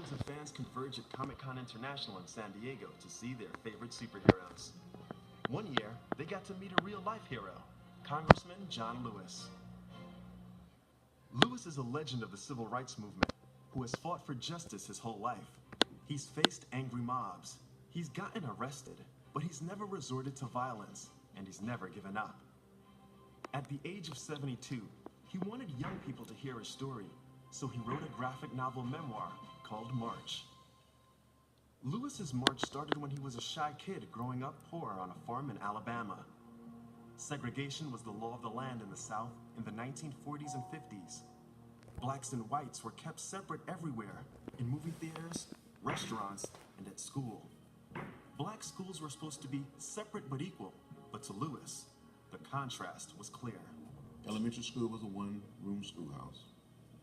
Crowds of fans converge at Comic-Con International in San Diego to see their favorite superheroes. One year, they got to meet a real-life hero, Congressman John Lewis. Lewis is a legend of the civil rights movement who has fought for justice his whole life. He's faced angry mobs, he's gotten arrested, but he's never resorted to violence, and he's never given up. At the age of 72, he wanted young people to hear his story, so he wrote a graphic novel memoir called March. Lewis's march started when he was a shy kid growing up poor on a farm in Alabama. Segregation was the law of the land in the South in the 1940s and 50s. Blacks and whites were kept separate everywhere, in movie theaters, restaurants, and at school. Black schools were supposed to be separate but equal, but to Lewis, the contrast was clear. Elementary school was a one-room schoolhouse.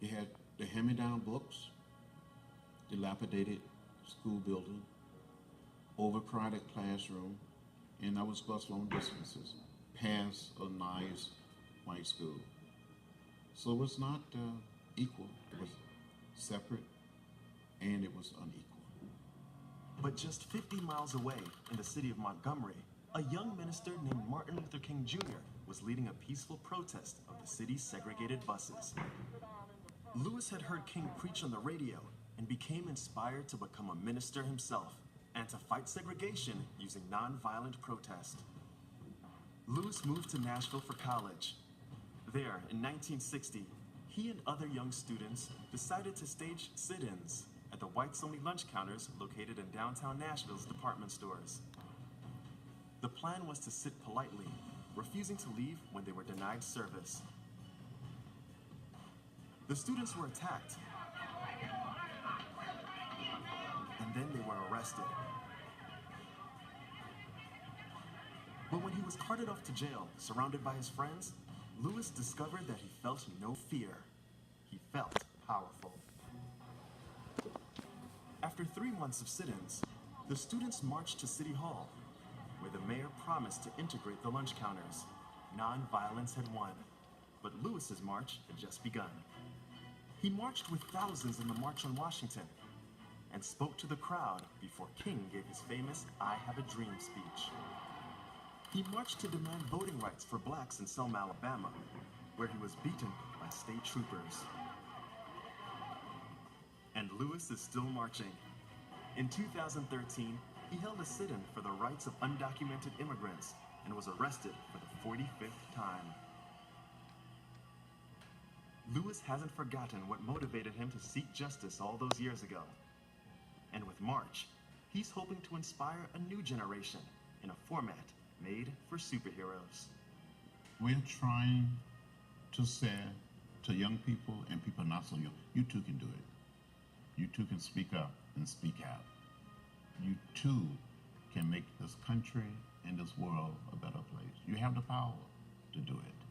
It had the hand-me-down books, dilapidated school building, overcrowded classroom, and I was bused long distances past a nice white school. So it was not equal. It was separate, and it was unequal. But just 50 miles away, in the city of Montgomery, a young minister named Martin Luther King Jr. was leading a peaceful protest of the city's segregated buses. Lewis had heard King preach on the radio and became inspired to become a minister himself and to fight segregation using nonviolent protest. Lewis moved to Nashville for college. There, in 1960, he and other young students decided to stage sit-ins at the whites-only lunch counters located in downtown Nashville's department stores. The plan was to sit politely, refusing to leave when they were denied service. The students were attacked, and then they were arrested. But when he was carted off to jail, surrounded by his friends, Lewis discovered that he felt no fear. He felt powerful. After 3 months of sit-ins, the students marched to City Hall, where the mayor promised to integrate the lunch counters. Non-violence had won, but Lewis's march had just begun. He marched with thousands in the March on Washington and spoke to the crowd before King gave his famous "I Have a Dream" speech. He marched to demand voting rights for blacks in Selma, Alabama, where he was beaten by state troopers. And Lewis is still marching. In 2013, he held a sit-in for the rights of undocumented immigrants and was arrested for the 45th time. Lewis hasn't forgotten what motivated him to seek justice all those years ago. And with March, he's hoping to inspire a new generation in a format made for superheroes. We're trying to say to young people and people not so young, you too can do it. You too can speak up and speak out. You too can make this country and this world a better place. You have the power to do it.